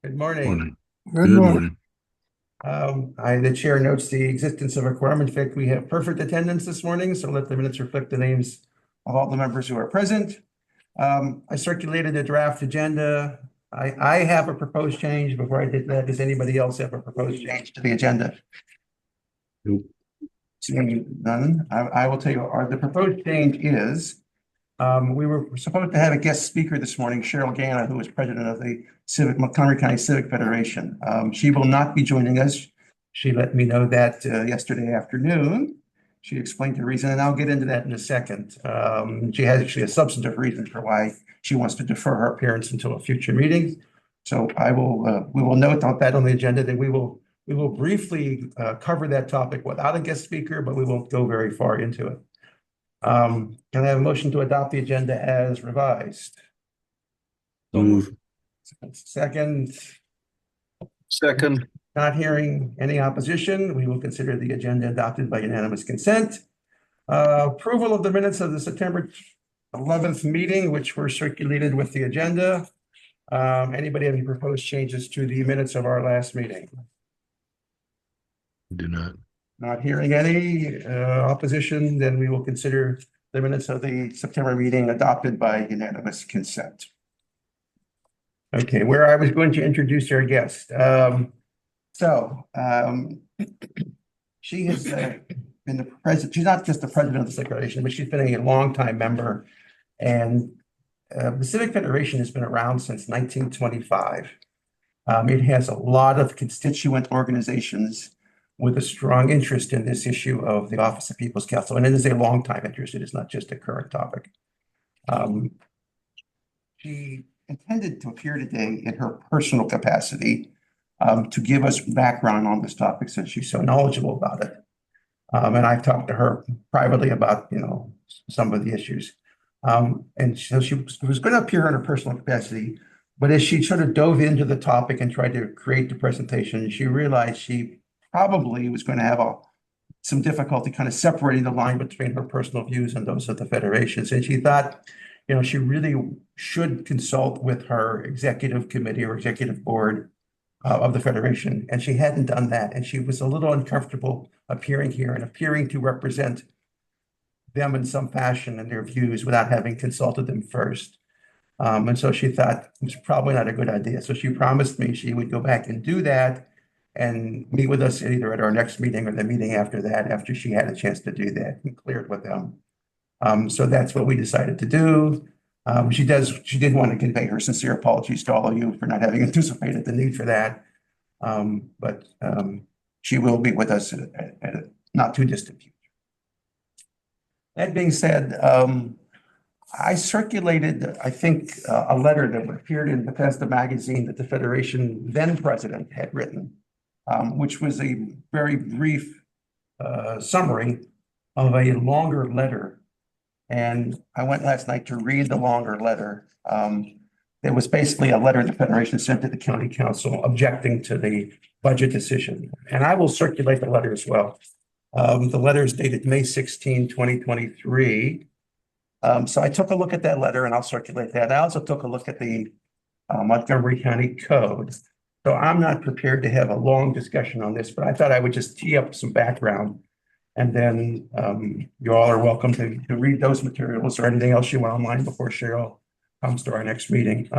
Good morning. Morning. Good Good morning. morning. The chair notes the existence of a quorum. In fact, we have perfect attendance this morning, so let the minutes reflect the names of all the members who are present. I circulated a draft agenda. I have a proposed change. Before I did that, does anybody else have a proposed change to the agenda? Nope. Seeing none, I will tell you, the proposed change is, we were supposed to have a guest speaker this morning, Cheryl Ganna, who is president of the Montgomery County Civic Federation. She will not be joining us. She let me know that yesterday afternoon. She explained the reason, and I'll get into that in a second. She has actually a substantive reason for why she wants to defer her appearance until a future meeting. So we will note that on the agenda that we will briefly cover that topic without a guest speaker, but we won't go very far into it. Can I have a motion to adopt the agenda as revised? Move. Second, Second. not hearing any opposition, we will consider the agenda adopted by unanimous consent. Approval of the minutes of the September 11th meeting, which were circulated with the agenda. Anybody have any proposed changes to the minutes of our last meeting? Do not. Not hearing any opposition, then we will consider the minutes of the September meeting adopted by unanimous consent. Okay, where I was going to introduce our guest. She has been the president. She's not just the president of the Civic Federation, but she's been a longtime member. And the Civic Federation has been around since 1925. It has a lot of constituent organizations with a strong interest in this issue of the Office of People's Counsel. And it is a long time interest. It is not just a current topic. She intended to appear today in her personal capacity to give us background on this topic since she's so knowledgeable about it. And I've talked to her privately about, some of the issues. And so she was going to appear in her personal capacity, but as she sort of dove into the topic and tried to create the presentation, she realized she probably was going to have some difficulty kind of separating the line between her personal views and those of the Federations. And she thought, she really should consult with her executive committee or executive board of the Federation. And she hadn't done that. And she was a little uncomfortable appearing here and appearing to represent them in some fashion and their views without having consulted them first. And so she thought it was probably not a good idea. So she promised me she would go back and do that and meet with us either at our next meeting or the meeting after that, after she had a chance to do that and clear it with them. So that's what we decided to do. She did want to convey her sincere apologies to all of you for not having anticipated the need for that. But she will be with us at a not too distant future. That being said, I circulated, I think, a letter that appeared in Bethesda magazine that the Federation then president had written, which was a very brief summary of a longer letter. And I went last night to read the longer letter. It was basically a letter the Federation sent to the county council objecting to the budget decision. And I will circulate the letter as well. The letter is dated May 16, 2023. So I took a look at that letter and I'll circulate that. I also took a look at the Montgomery County Code. So I'm not prepared to have a long discussion on this, but I thought I would just tee up some background. And then you all are welcome to read those materials or anything else you want online before Cheryl comes to our next meeting.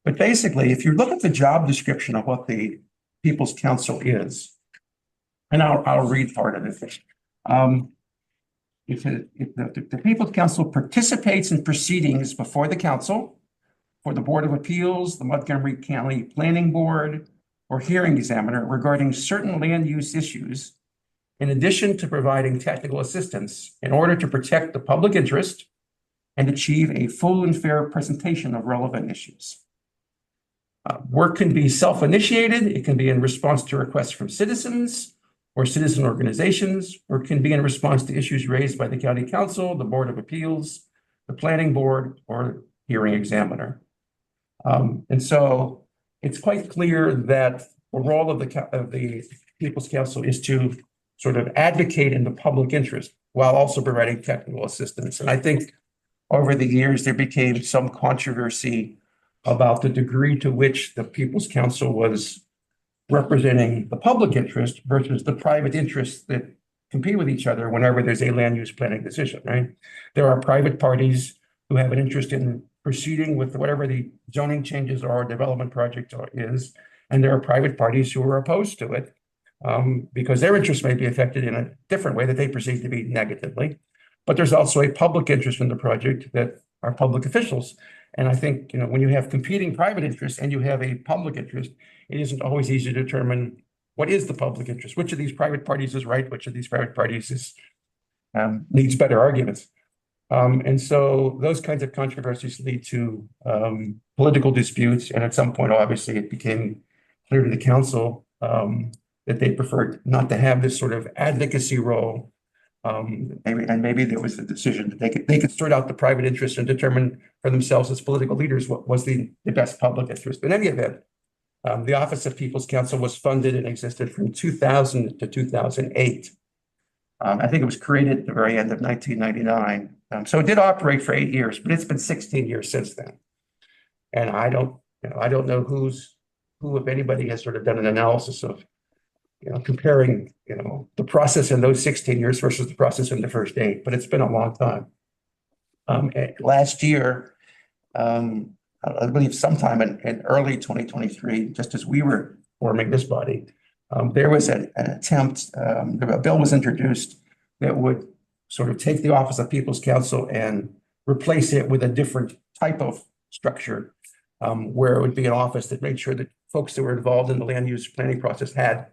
But basically, if you look at the job description of what the People's Counsel is, and I'll read part of it. If the People's Counsel participates in proceedings before the council, for the Board of Appeals, the Montgomery County Planning Board, or hearing examiner regarding certain land use issues, in addition to providing technical assistance in order to protect the public interest and achieve a full and fair presentation of relevant issues. Work can be self-initiated. It can be in response to requests from citizens or citizen organizations, or it can be in response to issues raised by the county council, the Board of Appeals, the planning board, or hearing examiner. And so it's quite clear that the role of the People's Counsel is to sort of advocate in the public interest while also providing technical assistance. And I think over the years, there became some controversy about the degree to which the People's Council was representing the public interest versus the private interests that compete with each other whenever there's a land use planning decision, right? There are private parties who have an interest in proceeding with whatever the zoning changes or development project is, and there are private parties who are opposed to it because their interests may be affected in a different way that they perceive to be negatively. But there's also a public interest in the project that are public officials. And I think, when you have competing private interests and you have a public interest, it isn't always easy to determine what is the public interest, which of these private parties is right, which of these private parties needs better arguments. And so those kinds of controversies lead to political disputes. And at some point, obviously, it became clear to the council that they preferred not to have this sort of advocacy role. Maybe there was a decision that they could sort out the private interest and determine for themselves as political leaders what was the best public interest. But in any event, the Office of People's Counsel was funded and existed from 2000 to 2008. I think it was created at the very end of 1999. So it did operate for 8 years, but it's been 16 years since then. And I don't know who, if anybody, has sort of done an analysis of comparing, the process in those 16 years versus the process in the first 8, but it's been a long time. Last year, I believe sometime in early 2023, just as we were forming this body, there was an attempt, a bill was introduced that would sort of take the Office of People's Counsel and replace it with a different type of structure, where it would be an office that made sure that folks that were involved in the land use planning process had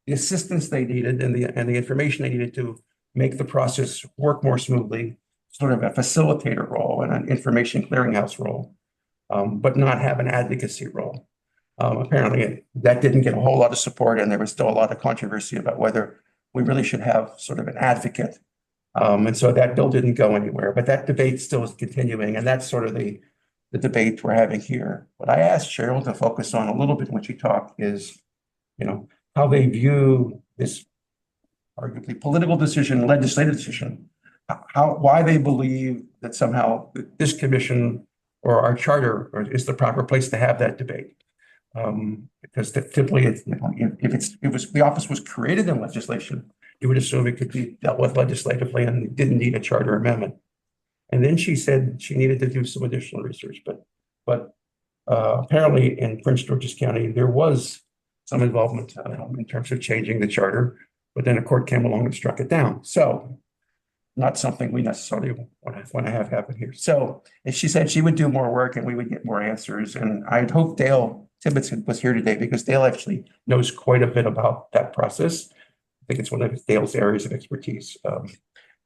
the assistance they needed and the information they needed to make the process work more smoothly, sort of a facilitator role and an information clearinghouse role, but not have an advocacy role. Apparently, that didn't get a whole lot of support, and there was still a lot of controversy about whether we really should have sort of an advocate. And so that bill didn't go anywhere, but that debate still is continuing, and that's sort of the debate we're having here. What I asked Cheryl to focus on a little bit when she talked is, how they view this arguably political decision, legislative decision, why they believe that somehow this commission or our charter is the proper place to have that debate. Because typically, if the office was created in legislation, you would assume it could be dealt with legislatively and didn't need a charter amendment. And then she said she needed to do some additional research, but apparently in Prince George's County, there was some involvement in terms of changing the charter, but then a court came along and struck it down. So not something we necessarily want to have happen here. So if she said she would do more work and we would get more answers, and I'd hope Dale Tibbetts was here today because Dale actually knows quite a bit about that process. I think it's one of Dale's areas of expertise.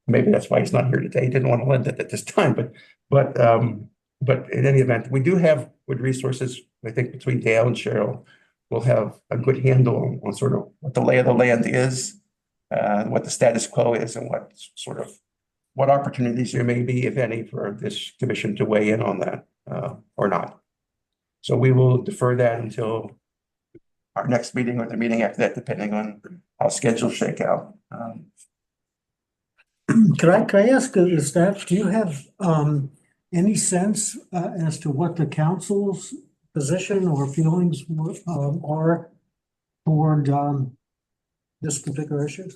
Maybe that's why he's not here today. He didn't want to lend it at this time, but in any event, we do have good resources. I think between Dale and Cheryl, we'll have a good handle on sort of what the lay of the land is, what the status quo is, and what opportunities there may be, if any, for this commission to weigh in on that or not. So we will defer that until our next meeting or the meeting after that, depending on how schedules shake out. Could I ask the staff, do you have any sense as to what the council's position or feelings are toward this particular issue?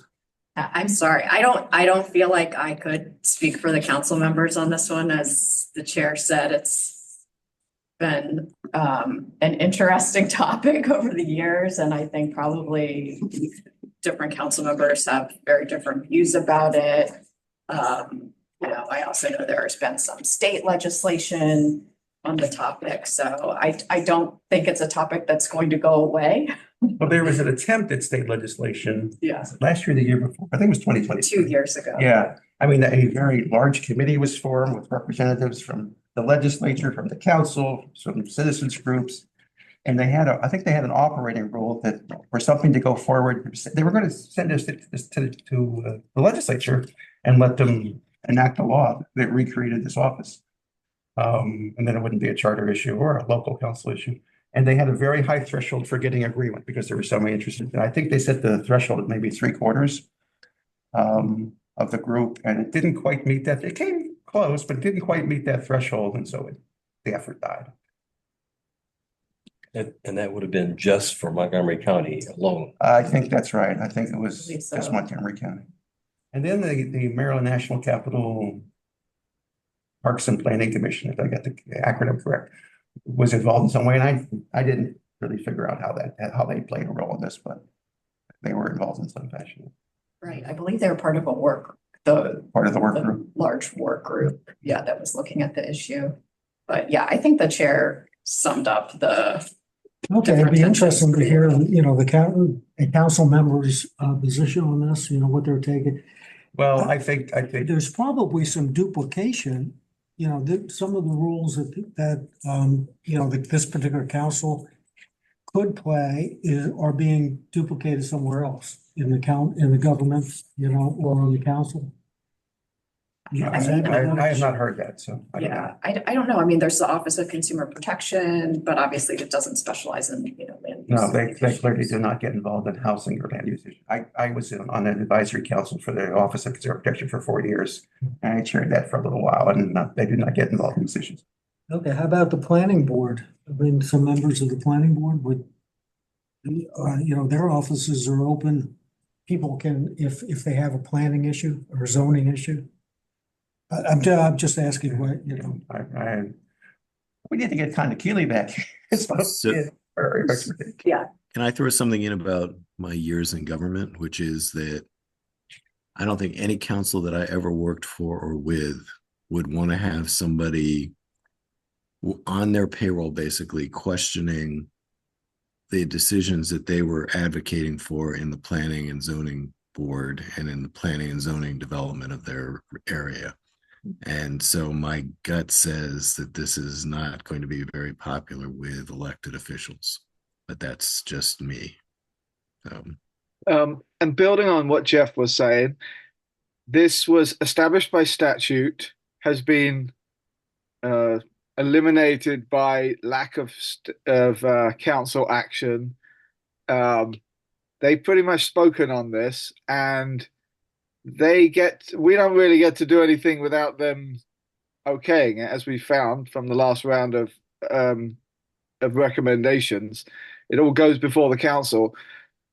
I'm sorry, I don't feel like I could speak for the council members on this one. As the chair said, it's been an interesting topic over the years, and I think probably different council members have very different views about it. I also know there's been some state legislation on the topic, so I don't think it's a topic that's going to go away. Well, there was an attempt at state legislation. Yes. Last year, the year before, I think it was 2020. 2 years ago. Yeah, I mean, a very large committee was formed with representatives from the legislature, from the council, from citizens groups. And I think they had an operating rule that for something to go forward, they were going to send this to the legislature and let them enact a law that recreated this office. And then it wouldn't be a charter issue or a local council issue. And they had a very high threshold for getting agreement because there were so many interested. And I think they set the threshold at maybe 3/4 of the group, and it didn't quite meet that. It came close, but it didn't quite meet that threshold, and so the effort died. And that would have been just for Montgomery County alone. I think that's right. I think it was Believe so. just Montgomery County. And then the Maryland National Capital Parks and Planning Commission, if I got the acronym correct, was involved in some way. And I didn't really figure out how they played a role in this, but they were involved in some fashion, Right, I believe they were part of a part part of the work the group. large work group, yeah, that was looking at the issue. But yeah, I think the chair summed up the, Okay, it'd be interesting to hear, a council member's position on this, what they're taking. Well, I think There's probably some duplication, some of the rules that this particular council could play are being duplicated somewhere else in the government, or on the council. I have not heard that, so. I don't know. yeah, I don't know, I mean, there's the Office of Consumer Protection, but obviously it doesn't specialize in, land use. No, they clearly do not get involved in housing or land use issues. I was on an advisory council for the Office of Consumer Protection for 4 years. And I chaired that for a little while, and they do not get involved in these issues. Okay, how about the planning board? I mean, some members of the planning board would, their offices are open. People can, if they have a planning issue or zoning issue. I'm just asking what, We need to get Conda Keeley back. It's So- her expertise. Can I throw something in about my years in government, which is that I don't think any council that I ever worked for or with would want to have somebody on their payroll basically questioning the decisions that they were advocating for in the planning and zoning board and in the planning and zoning development of their area. And so my gut says that this is not going to be very popular with elected officials, but that's just me. And building on what Jeff was saying, this was established by statute, has been eliminated by lack of council action. They pretty much spoken on this, and we don't really get to do anything without them okaying it, as we found from the last round of recommendations. It all goes before the council.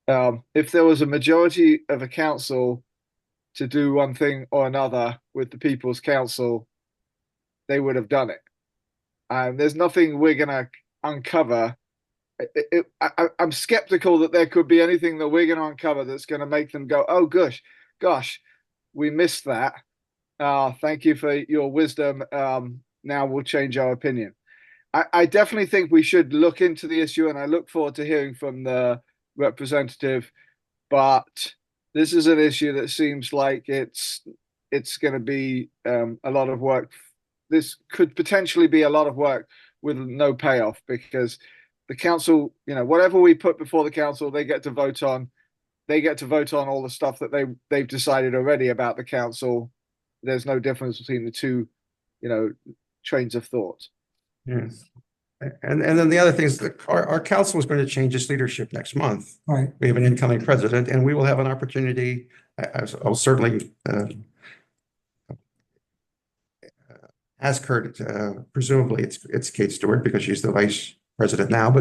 If there was a majority of a council to do one thing or another with the People's Council, they would have done it. There's nothing we're going to uncover. I'm skeptical that there could be anything that we're going to uncover that's going to make them go, oh, gosh, we missed that. Thank you for your wisdom. Now we'll change our opinion. I definitely think we should look into the issue, and I look forward to hearing from the representative. But this is an issue that seems like it's going to be a lot of work. This could potentially be a lot of work with no payoff, because the council, whatever we put before the council, they get to vote on. They get to vote on all the stuff that they've decided already about the council. There's no difference between the two, trains of thought. Yes. And then the other thing is that our council is going to change its leadership next month. Right. We have an incoming president, and we will have an opportunity. I'll certainly ask her. Presumably, it's Kate Stewart, because she's the vice president now.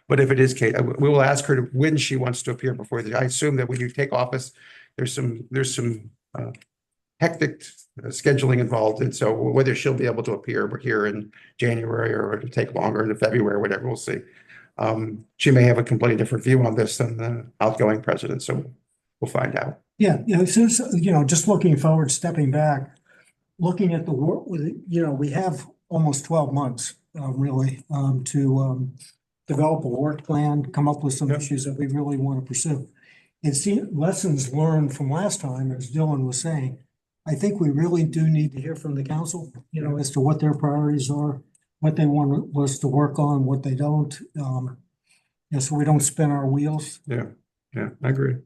But if it is Kate, we will ask her when she wants to appear before I assume that when you take office, there's some hectic scheduling involved, and so whether she'll be able to appear here in January or it'll take longer in February, whatever, we'll see. She may have a completely different view on this than the outgoing president, so we'll find out. Yeah, since, just looking forward, stepping back, looking at the work with, we have almost 12 months, really, to develop a work plan, come up with some issues that we really want to pursue. It seems lessons learned from last time, as Dylan was saying, I think we really do need to hear from the council, as to what their priorities are, what they want us to work on, what they don't, so we don't spin our wheels. Yeah, I agree.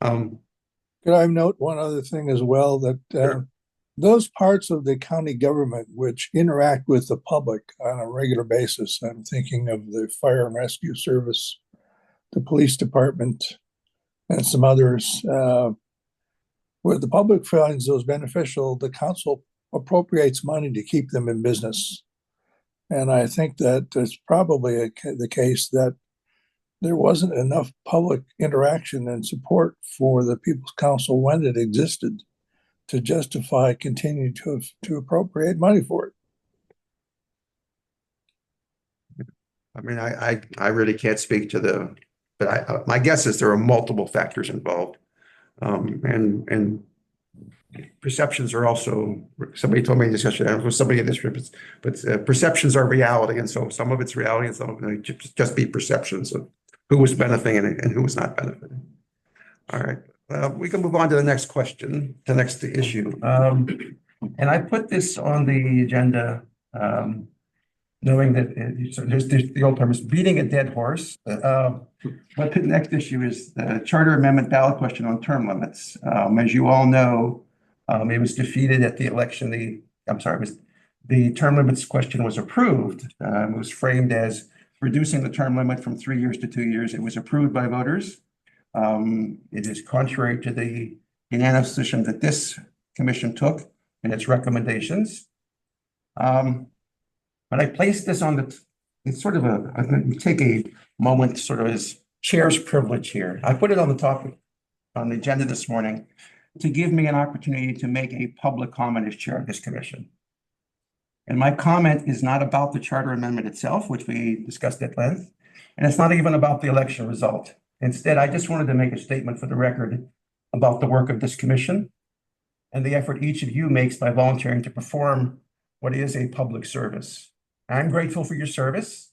Could I note one other thing as well, that Sure. those parts of the county government which interact with the public on a regular basis, I'm thinking of the fire and rescue service, the police department, and some others, where the public finds those beneficial, the council appropriates money to keep them in business. And I think that it's probably the case that there wasn't enough public interaction and support for the People's Council when it existed to justify continuing to appropriate money for it. I mean, I really can't speak to but my guess is there are multiple factors involved. And perceptions are also, somebody told me in discussion, I don't know if it was somebody in this room, but perceptions are reality. And so some of it's reality and some of it just be perceptions of who was benefiting and who was not benefiting. All right. We can move on to the next question, the next issue. And I put this on the agenda, knowing that so there's the old term is beating a dead horse. But the next issue is the charter amendment ballot question on term limits. As you all know, it was defeated at the election. The term limits question was approved. It was framed as reducing the term limit from 3 years to 2 years. It was approved by voters. It is contrary to the unanimous position that this commission took in its recommendations. But I placed this on it's sort of I'm going to take a moment sort of as chair's privilege here. I put it on the topic on the agenda this morning to give me an opportunity to make a public comment as chair of this commission. And my comment is not about the charter amendment itself, which we discussed at length, and it's not even about the election result. Instead, I just wanted to make a statement for the record about the work of this commission and the effort each of you makes by volunteering to perform what is a public service. I'm grateful for your service.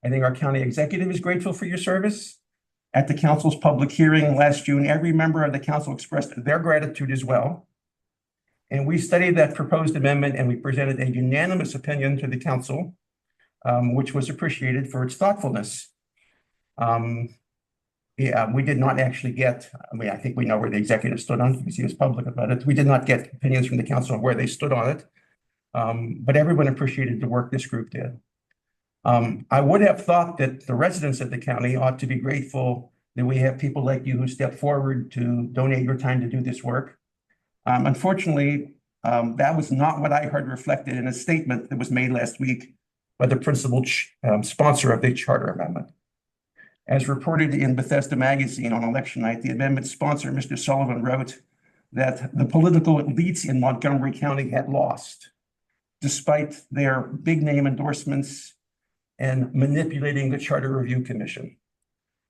I think our county executive is grateful for your service. At the council's public hearing last June, every member of the council expressed their gratitude as well. And we studied that proposed amendment and we presented a unanimous opinion to the council, which was appreciated for its thoughtfulness. We did not actually get, I think we know where the executive stood on it because he was public about it. We did not get opinions from the council on where they stood on it. But everyone appreciated the work this group did. I would have thought that the residents of the county ought to be grateful that we have people like you who step forward to donate your time to do this work. Unfortunately, that was not what I heard reflected in a statement that was made last week by the principal sponsor of the charter amendment. As reported in Bethesda Magazine on election night, the amendment sponsor, Mr. Sullivan, wrote that the political elites in Montgomery County had lost, despite their big name endorsements and manipulating the Charter Review Commission.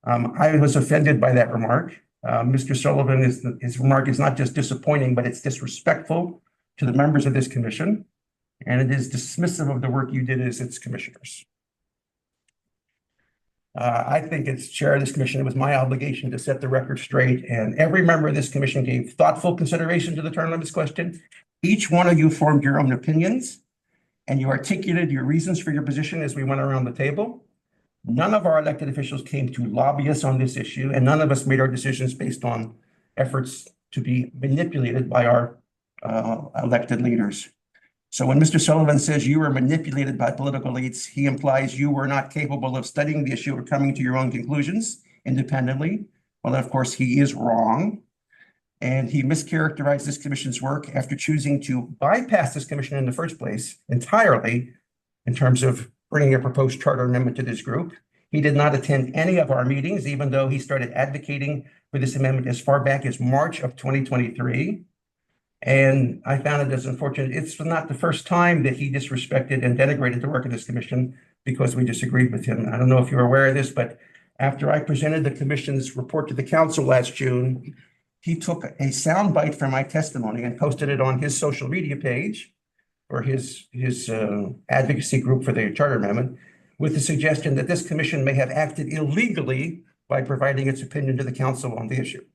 I was offended by that remark. Mr. Sullivan, his remark is not just disappointing, but it's disrespectful to the members of this commission, and it is dismissive of the work you did as its commissioners. I think as chair of this commission, it was my obligation to set the record straight, and every member of this commission gave thoughtful consideration to the term limits question. Each one of you formed your own opinions, and you articulated your reasons for your position as we went around the table. None of our elected officials came to lobby us on this issue, and none of us made our decisions based on efforts to be manipulated by our elected leaders. So when Mr. Sullivan says you were manipulated by political elites, he implies you were not capable of studying the issue or coming to your own conclusions independently. Well, of course, he is wrong. And he mischaracterized this commission's work after choosing to bypass this commission in the first place entirely in terms of bringing a proposed charter amendment to this group. He did not attend any of our meetings, even though he started advocating for this amendment as far back as March of 2023. And I found it as unfortunate. It's not the first time that he disrespected and denigrated the work of this commission because we disagreed with him. I don't know if you're aware of this, but after I presented the commission's report to the council last June, he took a soundbite from my testimony and posted it on his social media page or his advocacy group for the charter amendment with the suggestion that this commission may have acted illegally by providing its opinion to the council on the issue.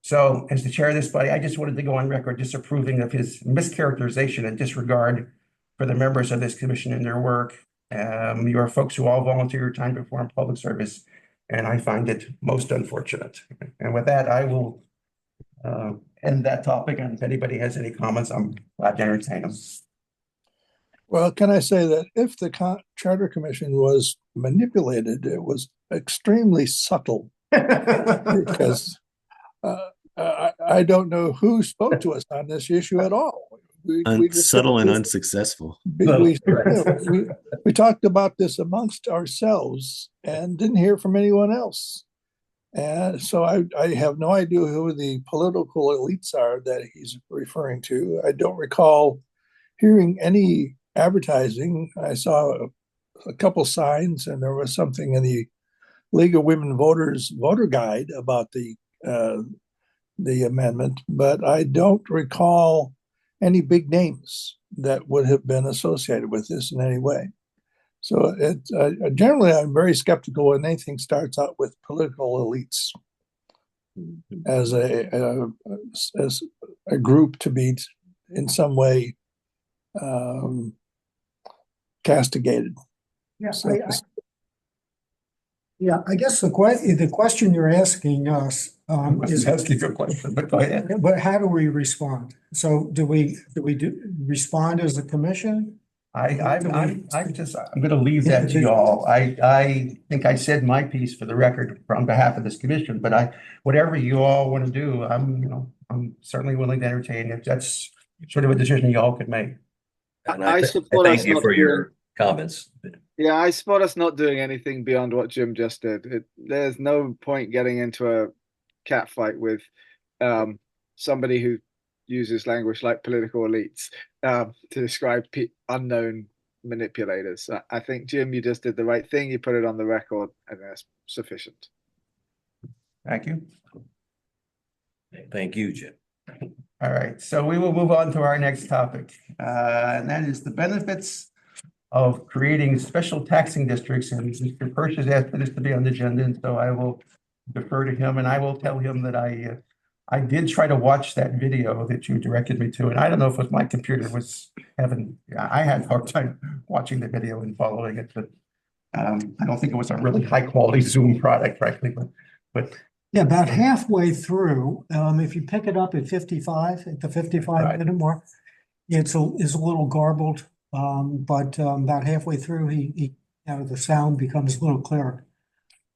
So as the chair of this body, I just wanted to go on record disapproving of his mischaracterization and disregard for the members of this commission and their work. You are folks who all volunteer your time to perform public service, and I find it most unfortunate. And with that, I will end that topic. And if anybody has any comments, I'm glad to entertain them. Well, can I say that if the Charter Commission was manipulated, it was extremely subtle because I don't know who spoke to us on this issue at all. We discussed Subtle and this- unsuccessful. we talked about this amongst ourselves and didn't hear from anyone else. And so I have no idea who the political elites are that he's referring to. I don't recall hearing any advertising. I saw a couple signs, and there was something in the League of Women Voters voter guide about the amendment, but I don't recall any big names that would have been associated with this in any way. So generally, I'm very skeptical when anything starts out with political elites as a group to be in some way castigated. Yeah, So I guess the question you're asking us is, asking a question, but go ahead. but how do we respond? So do we respond as a commission? I'm going to leave that to y'all. I think I said my piece for the record on behalf of this commission, but whatever you all want to do, I'm certainly willing to entertain if that's sort of a decision y'all could make. And I I support us thank you not for your doing- comments. Yeah, I support us not doing anything beyond what Jim just did. There's no point getting into a cat fight with somebody who uses language like political elites to describe unknown manipulators. I think, Jim, you just did the right thing. You put it on the record, and that's sufficient. Thank you. Thank you, Jim. All right, so we will move on to our next topic, and that is the benefits of creating special taxing districts. And Mr. Persh has asked for this to be on the agenda, and so I will defer to him, and I will tell him that I did try to watch that video that you directed me to, and I don't know if it was my computer was I had a hard time watching the video and following it, but I don't think it was a really high quality Zoom product, frankly, but Yeah, about halfway through, if you pick it up at the 55 minute mark, it's a little garbled. But about halfway through, the sound becomes a little clearer.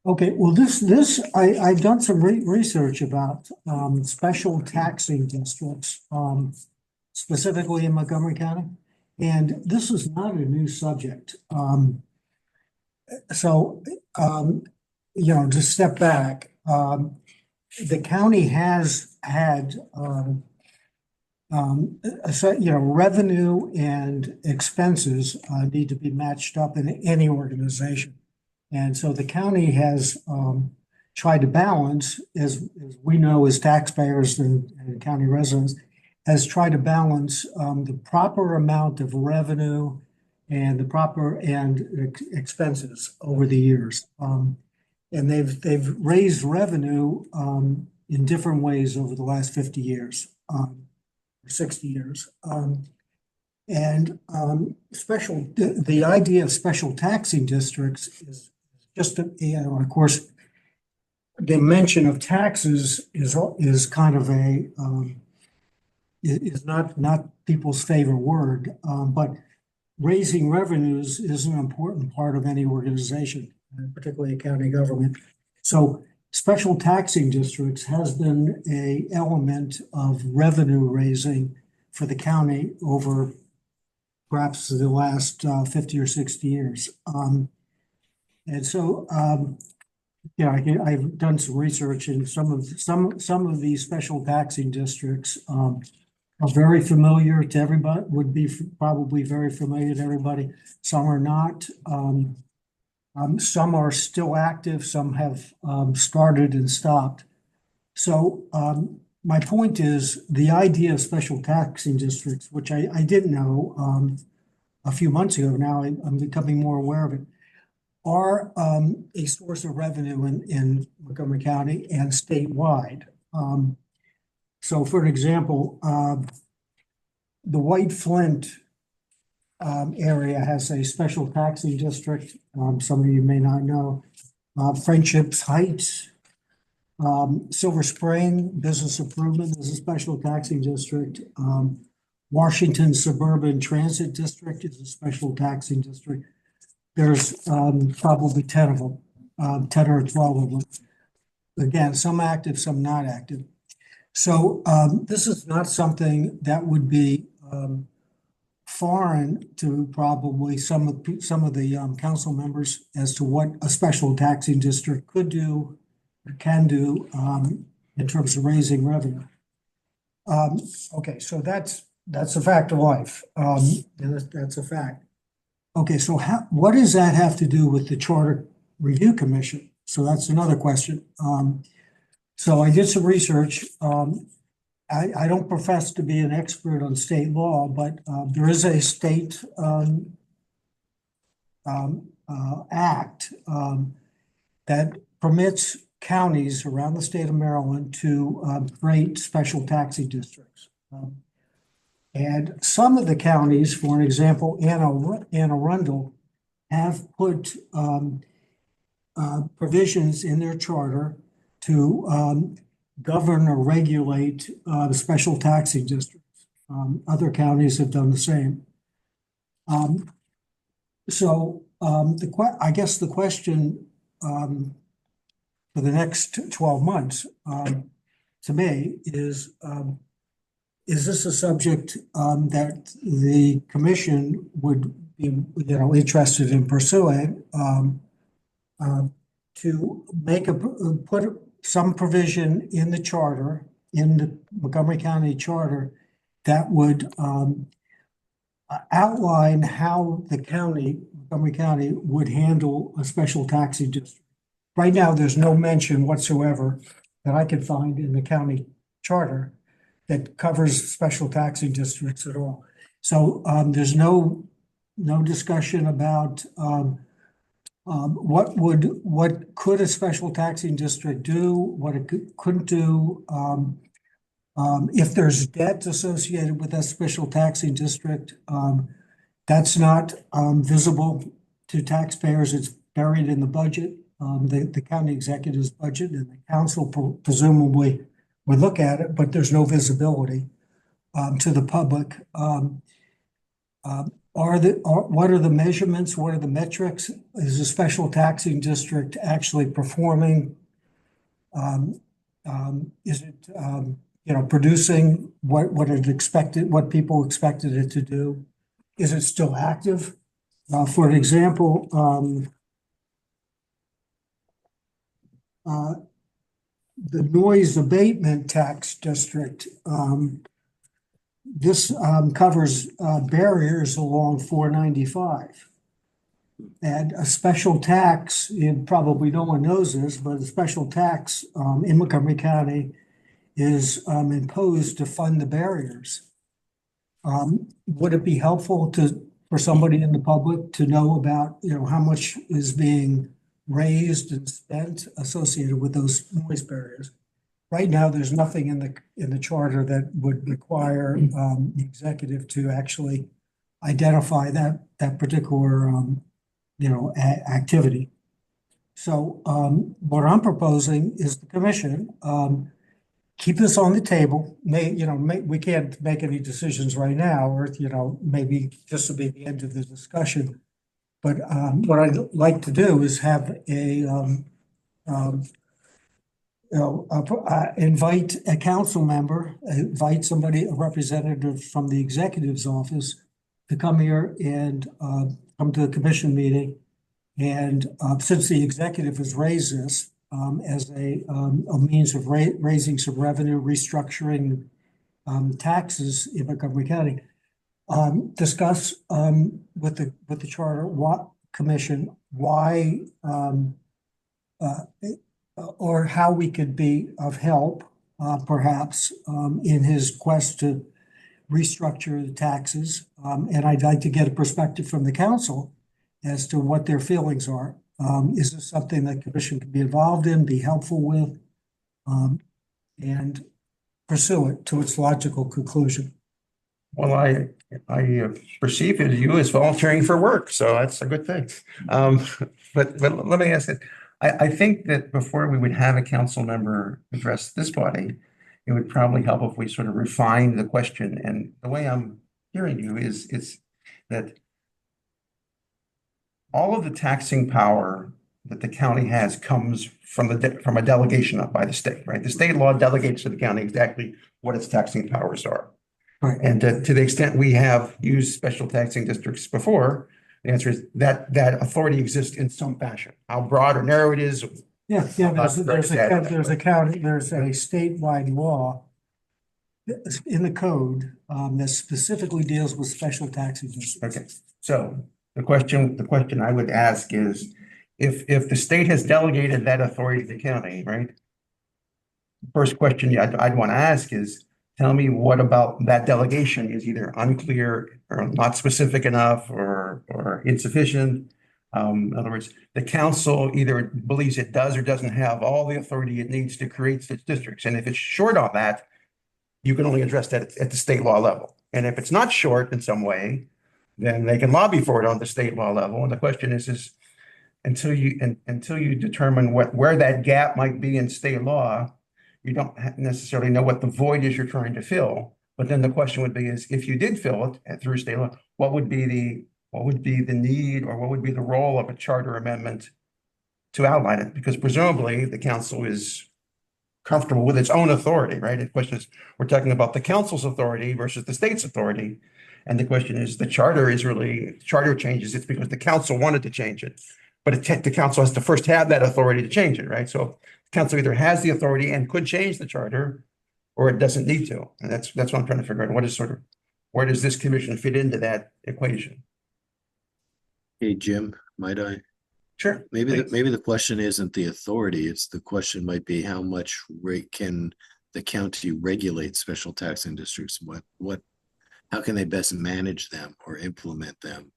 Okay, well, I've done some research about special taxing districts, specifically in Montgomery County, and this is not a new subject. To step back, the county has had revenue and expenses need to be matched up in any organization. And so the county has tried to balance, as we know as taxpayers and county residents, has tried to balance the proper amount of revenue and the proper expenses over the years. And they've raised revenue in different ways over the last 50 years. 60 years. The idea of special taxing districts is just, of course, the mention of taxes is kind of is not people's favorite word, but raising revenues is an important part of any organization, particularly a county government. So special taxing districts has been an element of revenue raising for the county over perhaps the last 50 or 60 years. I've done some research, and some of these special taxing districts are very familiar to everybody, would be probably very familiar to everybody. Some are not. Some are still active, some have started and stopped. So my point is the idea of special taxing districts, which I didn't know a few months ago, now I'm becoming more aware of it, are a source of revenue in Montgomery County and statewide. So for an example, the White Flint area has a special taxing district. Some of you may not know. Friendships Heights, Silver Spring Business Improvement is a special taxing district. Washington Suburban Transit District is a special taxing district. There's probably 10 of them, 10 or 12 of them. Again, some active, some not active. So this is not something that would be foreign to probably some of the council members as to what a special taxing district could do, or can do, in terms of raising revenue. Okay, so that's a fact of life. And that's a fact. Okay, so what does that have to do with the Charter Review Commission? So that's another question. So I did some research. I don't profess to be an expert on state law, but there is a state act that permits counties around the state of Maryland to create special taxing districts. And some of the counties, for an example, Anne Arundel, have put provisions in their charter to govern or regulate the special taxing districts. Other counties have done the same. I guess the question for the next 12 months to me is this a subject that the commission would be, interested in pursuing, to make put some provision in the charter, in the Montgomery County Charter, that would outline how the Montgomery County would handle a special taxing district. Right now, there's no mention whatsoever that I could find in the county charter that covers special taxing districts at all. So there's no discussion about what could a special taxing district do, what it couldn't do, if there's debt associated with that special taxing district, that's not visible to taxpayers. It's buried in the budget, the county executive's budget, and the council presumably would look at it, but there's no visibility to the public. What are the measurements? What are the metrics? Is a special taxing district actually performing? Is it producing what people expected it to do? Is it still active? For an example, the noise abatement tax district, this covers barriers along 495. And a special tax, and probably no one knows this, but a special tax in Montgomery County is imposed to fund the barriers. Would it be helpful for somebody in the public to know about, how much is being raised and spent associated with those noise barriers? Right now, there's nothing in the charter that would require the executive to actually identify that particular activity. So what I'm proposing is the commission keep this on the table. We can't make any decisions right now, or maybe this will be the end of the discussion. But what I'd like to do is have invite a council member, invite a representative from the executive's office to come here and come to the commission meeting. And since the executive has raised this as a means of raising some revenue, restructuring taxes in Montgomery County, discuss with the Charter Commission why or how we could be of help, perhaps, in his quest to restructure the taxes. And I'd like to get a perspective from the council as to what their feelings are. Is this something that commission can be involved in, be helpful with, and pursue it to its logical conclusion? Well, I perceive you as volunteering for work, so that's a good thing. But let me ask it. I think that before we would have a council member address this body, it would probably help if we sort of refine the question. And the way I'm hearing you is that all of the taxing power that the county has comes from a delegation up by the state, right? The state law delegates to the county exactly what its taxing powers are. Right. And to the extent we have used special taxing districts before, the answer is that that authority exists in some fashion. How broad or narrow it is, Yeah, there's a statewide law in the code that specifically deals with special taxing districts. okay. So the question I would ask is, if the state has delegated that authority to the county, right? First question I'd want to ask is, tell me what about that delegation is either unclear or not specific enough or insufficient. In other words, the council either believes it does or doesn't have all the authority it needs to create such districts. And if it's short on that, you can only address that at the state law level. And if it's not short in some way, then they can lobby for it on the state law level. And the question is until you determine where that gap might be in state law, you don't necessarily know what the void is you're trying to fill. But then the question would be is, if you did fill it through state law, what would be the need, or what would be the role of a charter amendment to outline it? Because presumably the council is comfortable with its own authority, right? The question is, we're talking about the council's authority versus the state's authority. And the question is, the charter changes, it's because the council wanted to change it. But the council has to first have that authority to change it, right? So the council either has the authority and could change the charter, or it doesn't need to. And that's what I'm trying to figure out. Where does this commission fit into that equation? Hey, Jim, might I? Sure. Maybe please. the question isn't the authority. It's the question might be how much rate can the county regulate special taxing districts? How can they best manage them or implement them,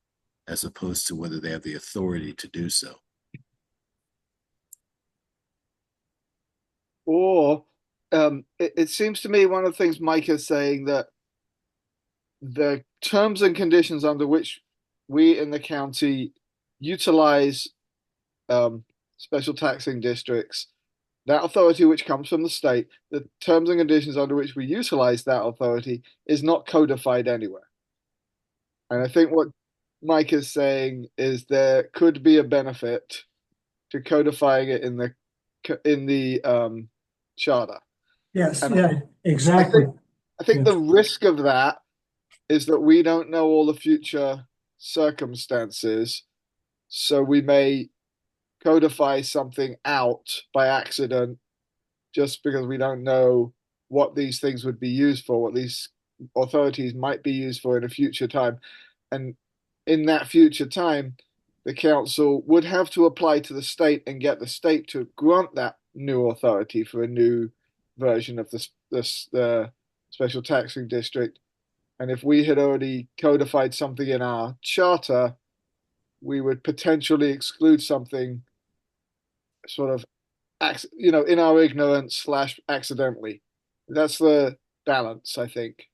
as opposed to whether they have the authority to do so? Or it seems to me one of the things Mike is saying, that the terms and conditions under which we in the county utilize special taxing districts, that authority which comes from the state, the terms and conditions under which we utilize that authority is not codified anywhere. And I think what Mike is saying is there could be a benefit to codifying it in the charter. Yes, And yeah, exactly. I think Yeah. the risk of that is that we don't know all the future circumstances, so we may codify something out by accident just because we don't know what these things would be used for, what these authorities might be used for in a future time. And in that future time, the council would have to apply to the state and get the state to grant that new authority for a new version of the special taxing district. And if we had already codified something in our charter, we would potentially exclude something sort of, in our ignorance / accidentally. That's the balance, I think,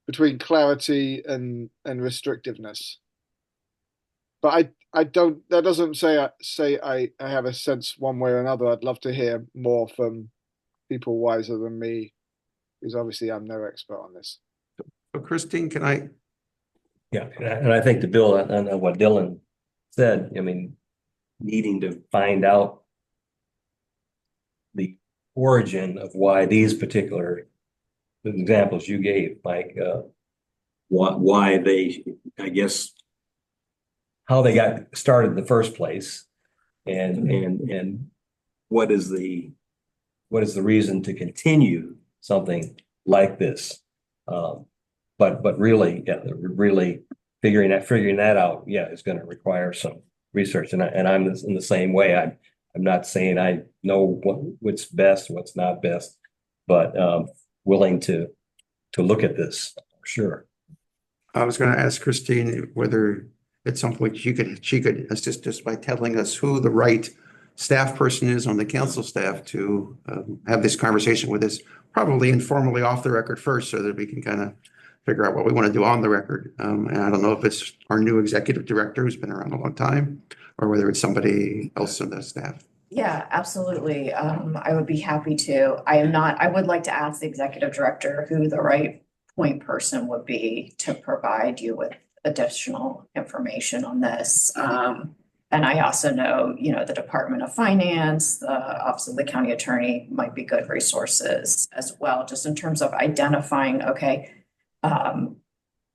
between clarity and restrictiveness. But that doesn't say I have a sense one way or another. I'd love to hear more from people wiser than me, because obviously I'm no expert on this. So Christine, can I? Yeah, and I think to build on what Dylan said, I mean, needing to find out the origin of why these particular examples you gave, Mike, why they, I guess, how they got started in the first place, and what is the reason to continue something like this? But really, yeah, really figuring that out, yeah, is going to require some research, and I'm in the same way. I'm not saying I know what's best, what's not best, but willing to look at this, sure. I was going to ask Christine whether at some point she could assist us by telling us who the right staff person is on the council staff to have this conversation with us, probably informally off the record first, so that we can kind of figure out what we want to do on the record. And I don't know if it's our new executive director who's been around a long time, or whether it's somebody else on the staff. Yeah, absolutely. I would be happy to. I would like to ask the executive director who the right point person would be to provide you with additional information on this. And I also know, the Department of Finance, the Office of the County Attorney might be good resources as well, just in terms of identifying, okay,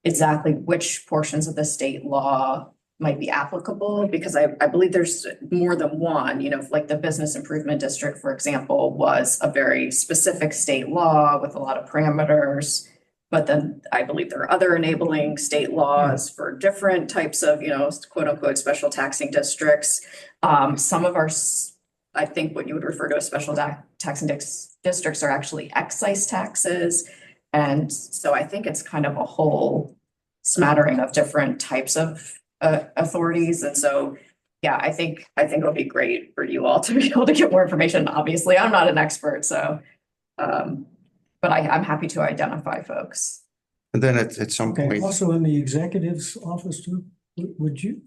exactly which portions of the state law might be applicable, because I believe there's more than one, like the business improvement district, for example, was a very specific state law with a lot of parameters. But then I believe there are other enabling state laws for different types of, quote unquote, special taxing districts. Some of our, I think what you would refer to as special taxing districts are actually excise taxes. And so I think it's kind of a whole smattering of different types of authorities. And so, yeah, I think it'll be great for you all to be able to get more information. Obviously, I'm not an expert, so, but I'm happy to identify folks. And then at some Okay, point, also in the executive's office too, would you?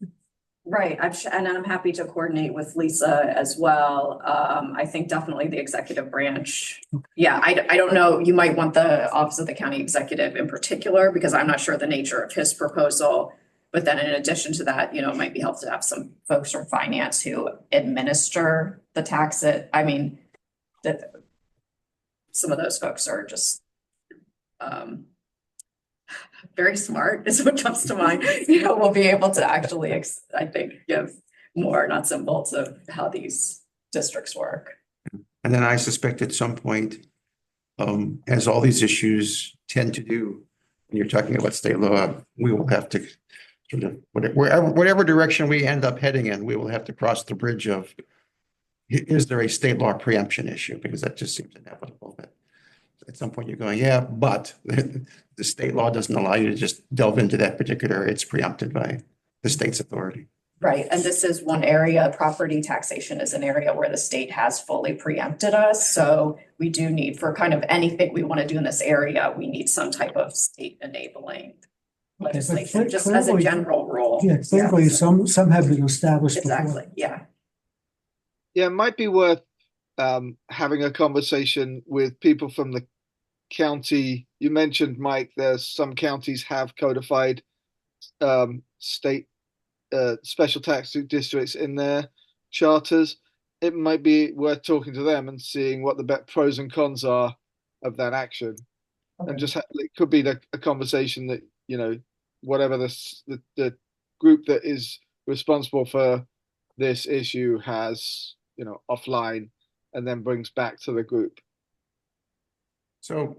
Right, and I'm happy to coordinate with Lisa as well. I think definitely the executive branch. Yeah, I don't know, you might want the Office of the County Executive in particular, because I'm not sure the nature of his proposal. But then in addition to that, it might be helpful to have some folks from finance who administer the tax. I mean, that some of those folks are just very smart is what comes to mind. We'll be able to actually, I think, give more nuts and bolts of how these districts work. and then I suspect at some point, as all these issues tend to do, when you're talking about state law, we will have to sort of, whatever direction we end up heading in, we will have to cross the bridge of, is there a state law preemption issue? Because that just seems inevitable. That at some point you're going, yeah, but the state law doesn't allow you to just delve into that particular area. It's preempted by the state's authority. Right, and this is one area, property taxation is an area where the state has fully preempted us. So we do need, for kind of anything we want to do in this area, we need some type of state enabling legislation, just as a clearly- general rule. Yeah, clearly some have been established Exactly, before. yeah. Yeah, it might be worth having a conversation with people from the county. You mentioned, Mike, there's some counties have codified state special tax districts in their charters. It might be worth talking to them and seeing what the pros and cons are of that action. Okay. And just it could be a conversation that, whatever the group that is responsible for this issue has, offline, and then brings back to the group. So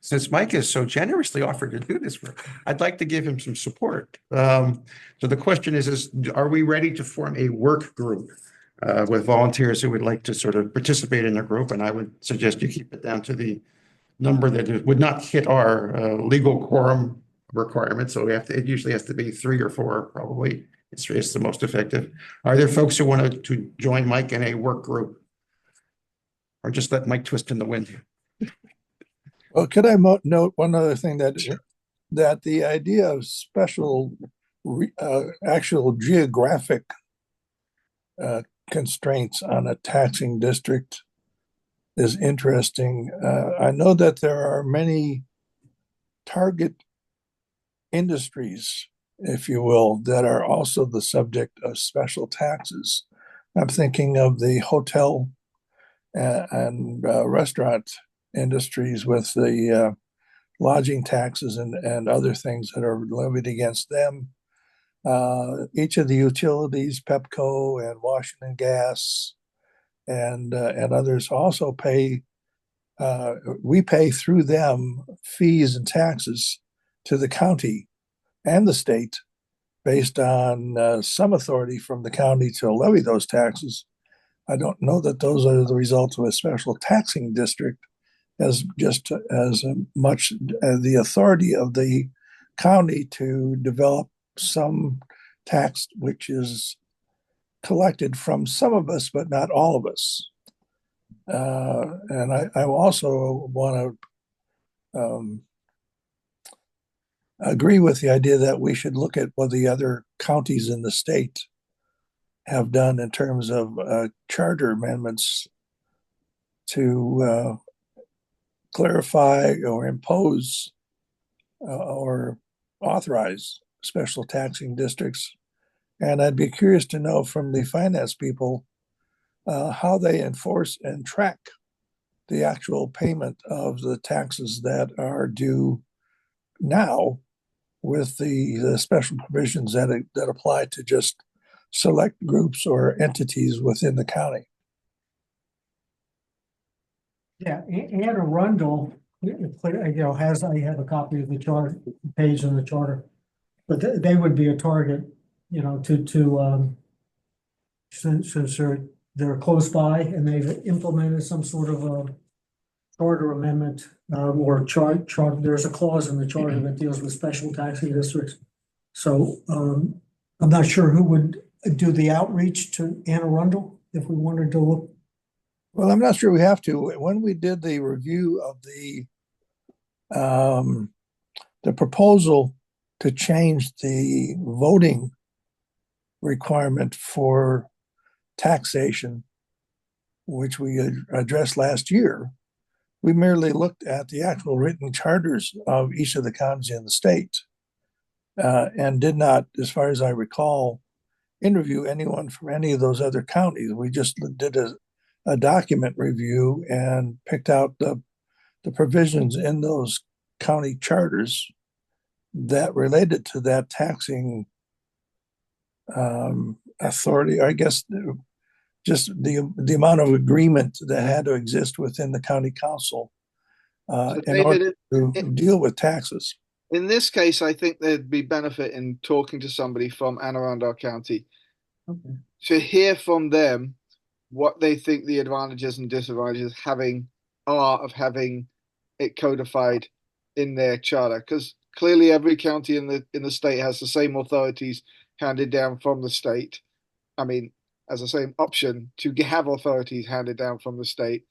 since Mike is so generously offered to do this work, I'd like to give him some support. So the question is, are we ready to form a work group with volunteers who would like to sort of participate in the group? And I would suggest you keep it down to the number that would not hit our legal quorum requirement. So it usually has to be 3 or 4, probably. It's the most effective. Are there folks who want to join Mike in a work group? Or just let Mike twist in the wind? Well, could I note one other thing, that the idea of special, actual geographic constraints on a taxing district is interesting. I know that there are many target industries, if you will, that are also the subject of special taxes. I'm thinking of the hotel and restaurant industries with the lodging taxes and other things that are levied against them. Each of the utilities, Pepco and Washington Gas and others also pay, we pay through them fees and taxes to the county and the state based on some authority from the county to levy those taxes. I don't know that those are the results of a special taxing district as much as the authority of the county to develop some tax which is collected from some of us, but not all of us. And I also want to agree with the idea that we should look at what the other counties in the state have done in terms of charter amendments to clarify or impose or authorize special taxing districts. And I'd be curious to know from the finance people how they enforce and track the actual payment of the taxes that are due now with the special provisions that apply to just select groups or entities within the county. Yeah, Anne Arundel, I have a copy of the chart, page in the charter. But they would be a target, since they're close by and they've implemented some sort of a charter amendment, or chart, there's a clause in the charter that deals with special taxing districts. So, I'm not sure who would do the outreach to Anne Arundel if we wanted to look. Well, I'm not sure we have to. When we did the review of the proposal to change the voting requirement for taxation, which we addressed last year, we merely looked at the actual written charters of each of the counties in the state, and did not, as far as I recall, interview anyone from any of those other counties. We just did a document review and picked out the provisions in those county charters that related to that taxing authority. I guess just the amount of agreement that had to exist within the county council in David, order to deal with taxes. in this case, I think there'd be benefit in talking to somebody from Anne Arundel County to hear from them what they think the advantages and disadvantages of having it codified in their charter. Because clearly every county in the state has the same authorities handed down from the state. I mean, as the same option to have authorities handed down from the state.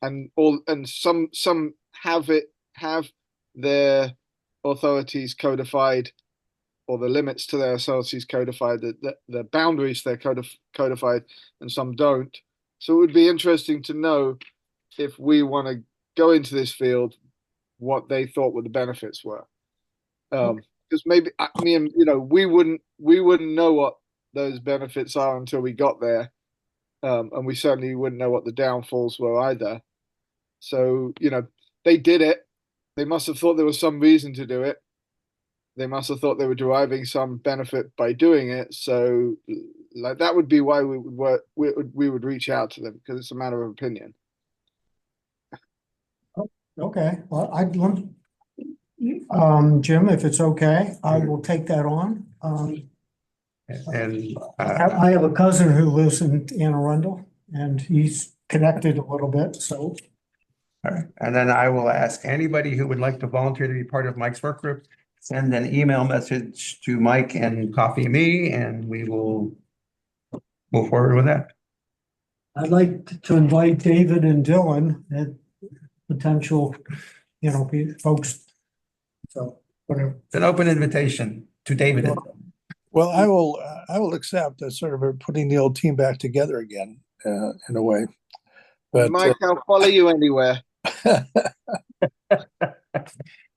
And some have their authorities codified, or the limits to their authorities codified, the boundaries they're codified, and some don't. So it would be interesting to know, if we want to go into this field, what they thought the benefits were. Because maybe, I mean, we wouldn't know what those benefits are until we got there. And we certainly wouldn't know what the downfalls were either. So, they did it. They must have thought there was some reason to do it. They must have thought they were deriving some benefit by doing it. So, like, that would be why we would reach out to them, because it's a matter of opinion. Okay, well, Jim, if it's okay, I will take that on. And I have a cousin who lives in Anne Arundel, and he's connected a little bit, so. all right. And then I will ask anybody who would like to volunteer to be part of Mike's work group, send an email message to Mike and copy me, and we will move forward with that. I'd like to invite David and Dylan as potential, folks. So, whatever. It's an open invitation to David. Well, I will accept as sort of putting the old team back together again, in a way. But Mike, I'll follow you anywhere. I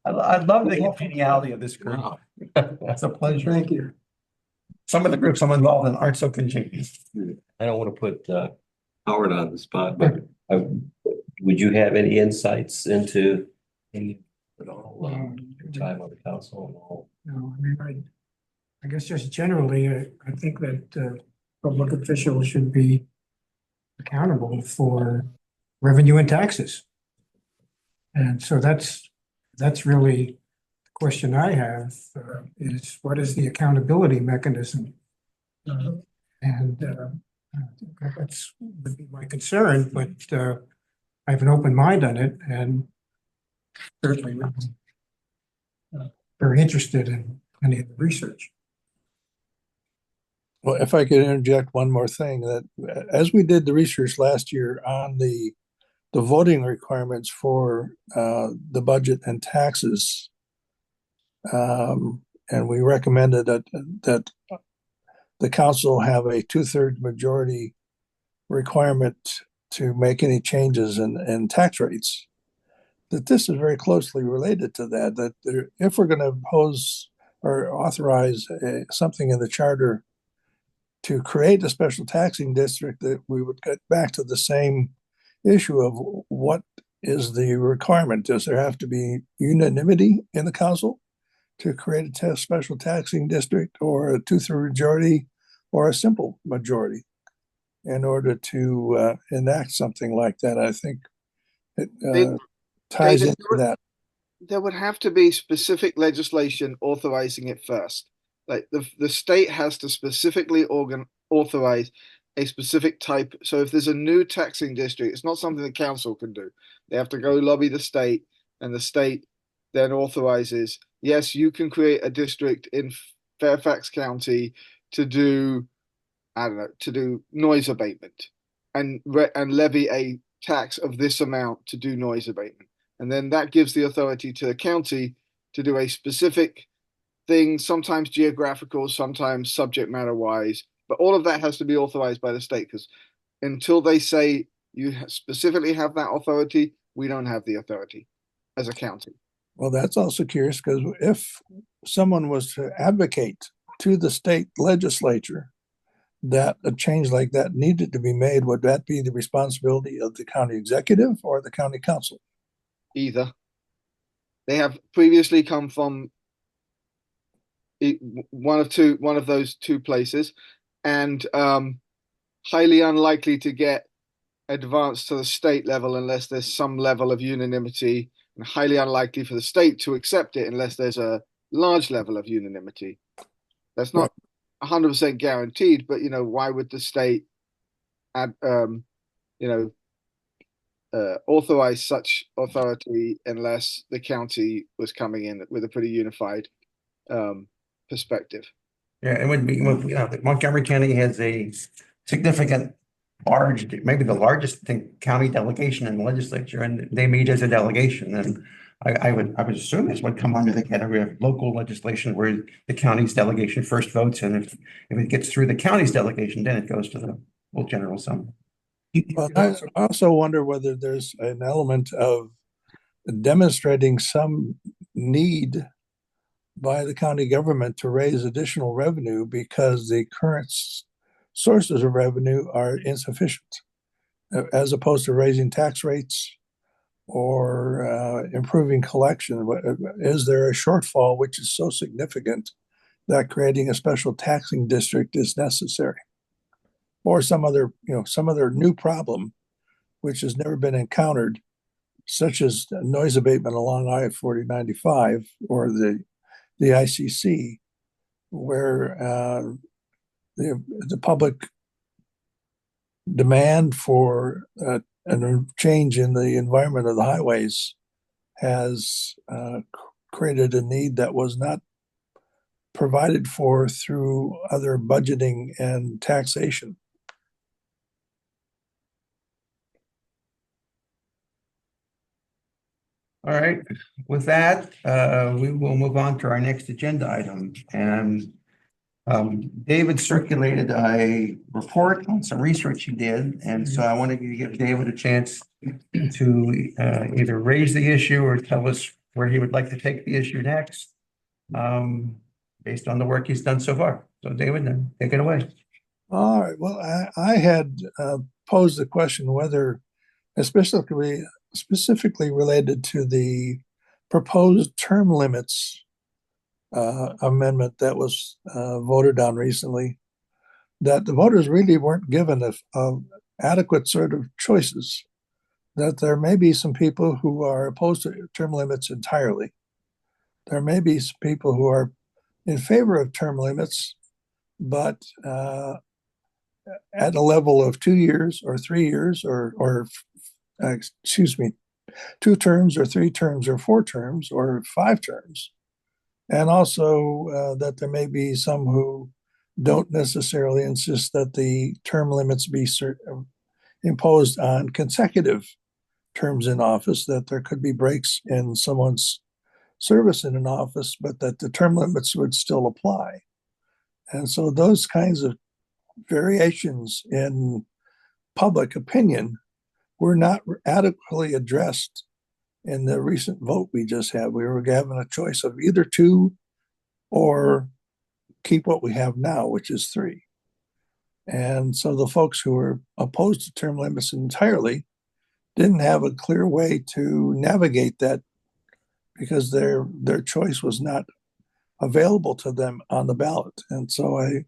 love the congeniality of this group. It's a pleasure. Thank you. Some of the groups I'm involved in aren't so congenial. I don't want to put Howard on the spot, but would you have any insights into any at all your time on the council and all? No, I mean, I guess just generally, I think that public officials should be accountable for revenue and taxes. And so that's really the question I have, is what is the accountability mechanism? And that's would be my concern, but I have an open mind on it, and certainly very interested in any of the research. well, if I could interject one more thing, that as we did the research last year on the voting requirements for the budget and taxes, and we recommended that the council have a 2/3 majority requirement to make any changes in tax rates, that this is very closely related to that, if we're going to impose or authorize something in the charter to create a special taxing district, that we would get back to the same issue of what is the requirement? Does there have to be unanimity in the council to create a special taxing district, or a two-thirds majority, or a simple majority in order to enact something like that? I think it ties David, into that. there would have to be specific legislation authorizing it first. Like the state has to specifically authorize a specific type. So if there's a new taxing district, it's not something the council can do. They have to go lobby the state, and the state then authorizes, yes, you can create a district in Fairfax County to do, I don't know, to do noise abatement and levy a tax of this amount to do noise abatement. And then that gives the authority to the county to do a specific thing, sometimes geographical, sometimes subject matter wise. But all of that has to be authorized by the state, because until they say you specifically have that authority, we don't have the authority as a county. Well, that's also curious, because if someone was to advocate to the state legislature that a change like that needed to be made, would that be the responsibility of the county executive or the county council? Either. They have previously come from one of those two places, and highly unlikely to get advanced to the state level unless there's some level of unanimity, and highly unlikely for the state to accept it unless there's a large level of unanimity. That's not 100% guaranteed, but why would the state authorize such authority unless the county was coming in with a pretty unified perspective? Yeah, it would be, Montgomery County has a significant, maybe the largest county delegation in the legislature, and they meet as a delegation. And I would assume this would come under the category of local legislation, where the county's delegation first votes, and if it gets through the county's delegation, then it goes to the full general assembly. Well, I also wonder whether there's an element of demonstrating some need by the county government to raise additional revenue because the current sources of revenue are insufficient, as opposed to raising tax rates or improving collection. Is there a shortfall which is so significant that creating a special taxing district is necessary, or some other new problem which has never been encountered, such as noise abatement along I-40/95 or the ICC, where the public demand for a change in the environment of the highways has created a need that was not provided for through other budgeting and taxation. All right, with that, we will move on to our next agenda item. And David circulated a report on some research he did. And so I wanted to give David a chance to either raise the issue or tell us where he would like to take the issue next, based on the work he's done so far. So David, then take it away. All right. Well, I had posed the question whether, specifically related to the proposed term limits amendment that was voted on recently, that the voters really weren't given a adequate sort of choices, that there may be some people who are opposed to term limits entirely. There may be some people who are in favor of term limits, but at a level of 2 years or 3 years or 2 terms or 3 terms or 4 terms or 5 terms. And also that there may be some who don't necessarily insist that the term limits be imposed on consecutive terms in office, that there could be breaks in someone's service in an office, but that the term limits would still apply. And so those kinds of variations in public opinion were not adequately addressed in the recent vote we just had. We were given a choice of either 2 or keep what we have now, which is 3. And so the folks who were opposed to term limits entirely didn't have a clear way to navigate that because their choice was not available to them on the ballot. And so I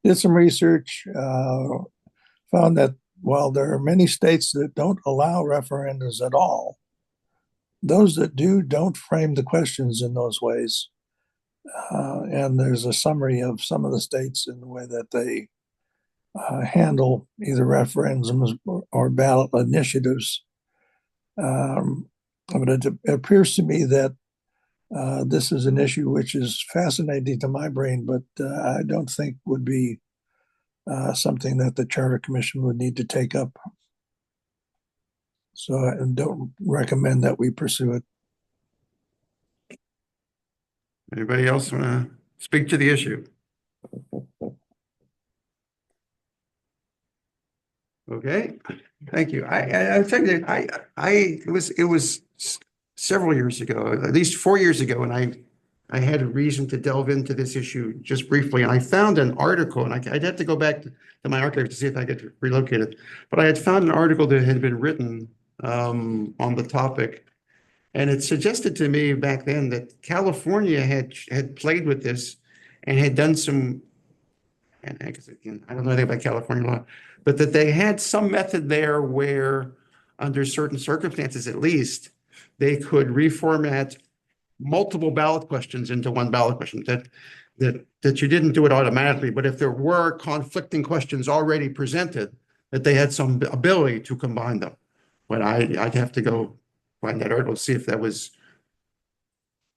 did some research, found that while there are many states that don't allow referendums at all, those that do don't frame the questions in those ways. And there's a summary of some of the states in the way that they handle either referendums or ballot initiatives. But it appears to me that this is an issue which is fascinating to my brain, but I don't think would be something that the Charter Commission would need to take up. So I don't recommend that we pursue it. Anybody else want to speak to the issue? Okay, thank you. I think that it was several years ago, at least 4 years ago, and I had a reason to delve into this issue just briefly, and I found an article, and I'd have to go back to my archive to see if I could relocate it, but I had found an article that had been written on the topic, and it suggested to me back then that California had played with this and had done some, and I guess again, I don't know anything about California law, but that they had some method there where, under certain circumstances at least, they could reformat multiple ballot questions into one ballot question. That you didn't do it automatically, but if there were conflicting questions already presented, that they had some ability to combine them. But I'd have to go find that article, see if that was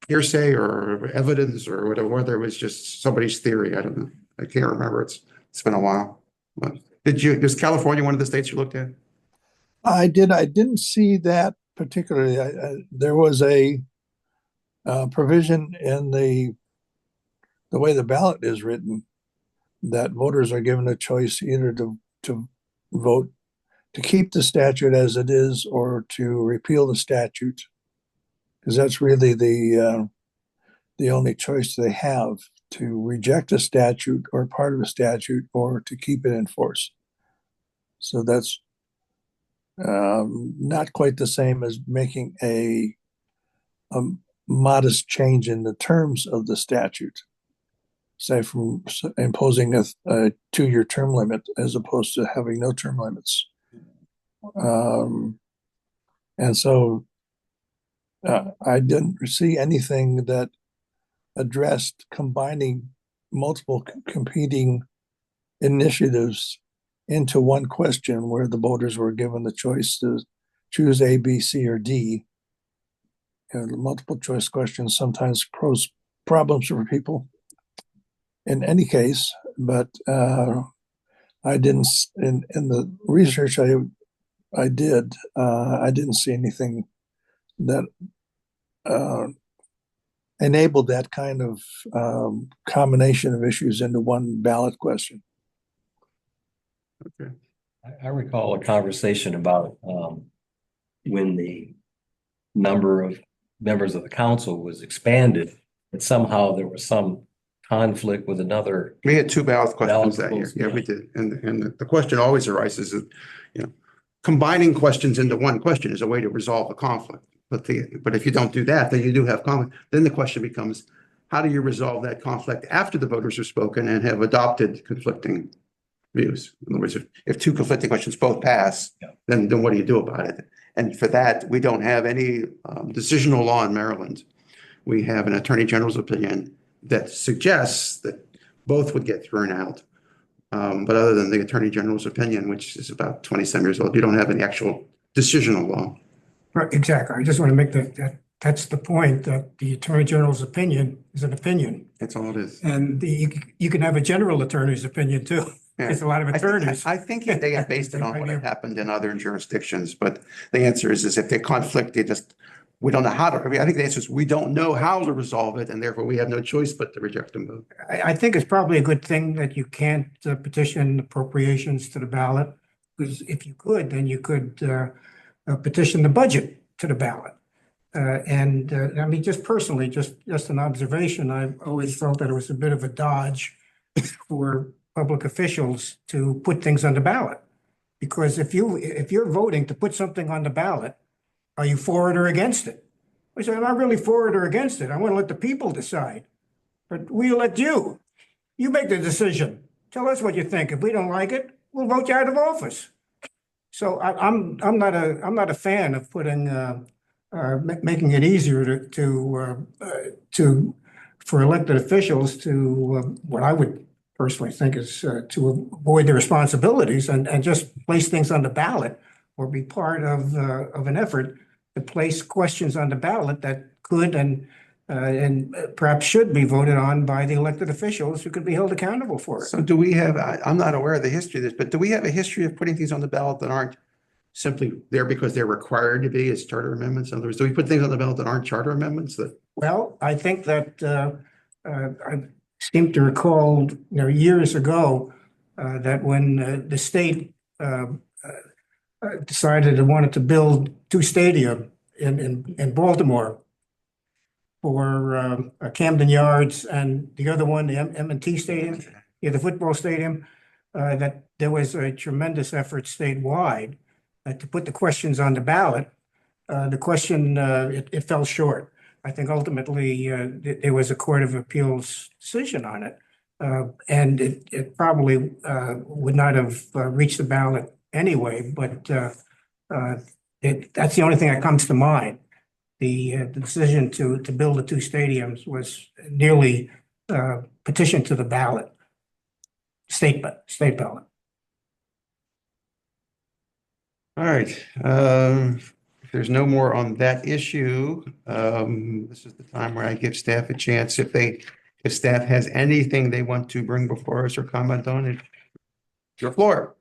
hearsay or evidence or whatever, whether it was just somebody's theory. I don't know. I can't remember. It's been a while. But is California one of the states you looked at? I didn't see that particularly. There was a provision in the way the ballot is written that voters are given a choice either to vote to keep the statute as it is or to repeal the statute, because that's really the only choice they have, to reject a statute or part of a statute or to keep it in force. So that's not quite the same as making a modest change in the terms of the statute, say from imposing a 2-year term limit as opposed to having no term limits. And so I didn't see anything that addressed combining multiple competing initiatives into one question where the voters were given the choice to choose A, B, C, or D. You know, the multiple choice questions sometimes pose problems for people in any case, but I didn't, in the research I did, I didn't see anything that enabled that kind of combination of issues into one ballot question. Okay. I recall a conversation about when the number of members of the council was expanded, that somehow there was some conflict with another. We had 2 ballot questions that year. Ballots, Yeah, yeah. we did. And the question always arises that, you know, combining questions into one question is a way to resolve a conflict. But if you don't do that, then you do have conflict. Then the question becomes, how do you resolve that conflict after the voters have spoken and have adopted conflicting views? In other words, if 2 conflicting questions both pass, then what do you do about it? And for that, we don't have any decisional law in Maryland. We have an attorney general's opinion that suggests that both would get thrown out. But other than the attorney general's opinion, which is about 27 years old, you don't have any actual decisional law. Right, exactly. I just want to make that's the point, that the Attorney General's opinion is an opinion. That's all it is. And you can have a general attorney's opinion too. Yeah. There's a lot of attorneys. I think they have based it on what had happened in other jurisdictions, but the answer is if they conflict, we don't know how to, I think the answer is we don't know how to resolve it, and therefore we have no choice but to reject them both. I think it's probably a good thing that you can't petition appropriations to the ballot, because if you could, then you could petition the budget to the ballot. I mean, just personally, just an observation, I've always felt that it was a bit of a dodge for public officials to put things on the ballot. Because if you're voting to put something on the ballot, are you for it or against it? We say, I'm not really for it or against it. I want to let the people decide. But we elect you. You make the decision. Tell us what you think. If we don't like it, we'll vote you out of office. So I'm not a fan of putting making it easier for elected officials to what I would personally think is to avoid their responsibilities and just place things on the ballot or be part of an effort to place questions on the ballot that could and perhaps should be voted on by the elected officials who could be held accountable for it. So do we have, I'm not aware of the history of this, but do we have a history of putting things on the ballot that aren't simply there because they're required to be as charter amendments? In other words, do we put things on the ballot that aren't charter amendments that? Well, I think that I seem to recall, years ago, that when the state decided it wanted to build two stadium in Baltimore for Camden Yards and the other one, the M&T Stadium, the football stadium, that there was a tremendous effort statewide to put the questions on the ballot. The question, it fell short. I think ultimately there was a Court of Appeals decision on it. And it probably would not have reached the ballot anyway, but that's the only thing that comes to mind. The decision to build the two stadiums was nearly petitioned to the ballot, state ballot. All right. If there's no more on that issue, this is the time where I give staff a chance if staff has anything they want to bring before us or comment on it. Your floor.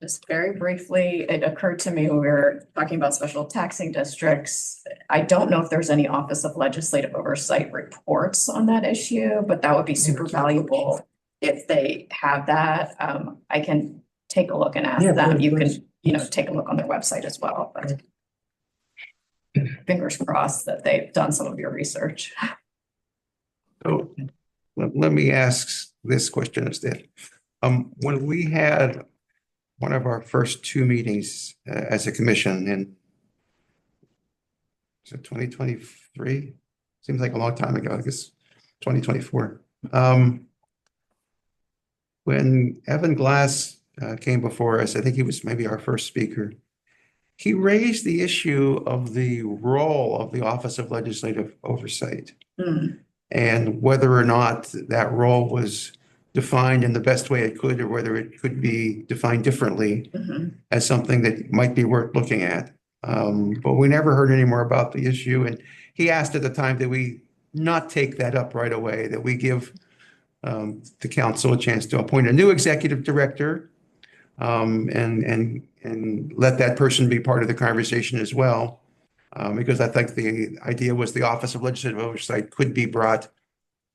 Just very briefly, it occurred to me when we were talking about special taxing districts. I don't know if there's any Office of Legislative Oversight reports on that issue, but that would be super valuable if they have that. I can take a look and ask them. You can, take a look on their website as well, but fingers crossed that they've done some of your research. So let me ask this question instead. When we had one of our first two meetings as a commission in 2023? Seems like a long time ago, I guess 2024. When Evan Glass came before us, I think he was maybe our first speaker. He raised the issue of the role of the Office of Legislative Oversight and whether or not that role was defined in the best way it could, or whether it could be defined differently as something that might be worth looking at. But we never heard any more about the issue. And he asked at the time that we not take that up right away, that we give the council a chance to appoint a new executive director and let that person be part of the conversation as well. Because I think the idea was the Office of Legislative Oversight could be brought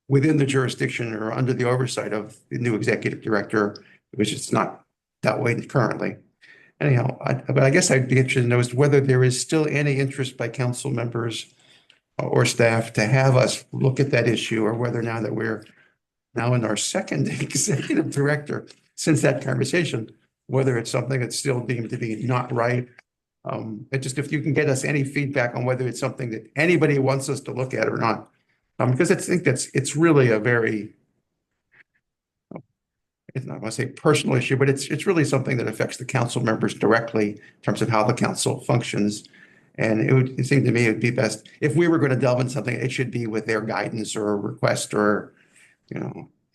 within the jurisdiction or under the oversight of the new executive director, which it's not that way currently. Anyhow, but I guess I'd be interested to know as to whether there is still any interest by council members or staff to have us look at that issue, or whether now that we're now in our second executive director since that conversation, whether it's something that's still deemed to be not right. If you can get us any feedback on whether it's something that anybody wants us to look at or not. Because I think it's really a very, I don't want to say personal issue, but it's really something that affects the council members directly in terms of how the council functions. And it seemed to me it'd be best if we were going to delve in something, it should be with their guidance or request or,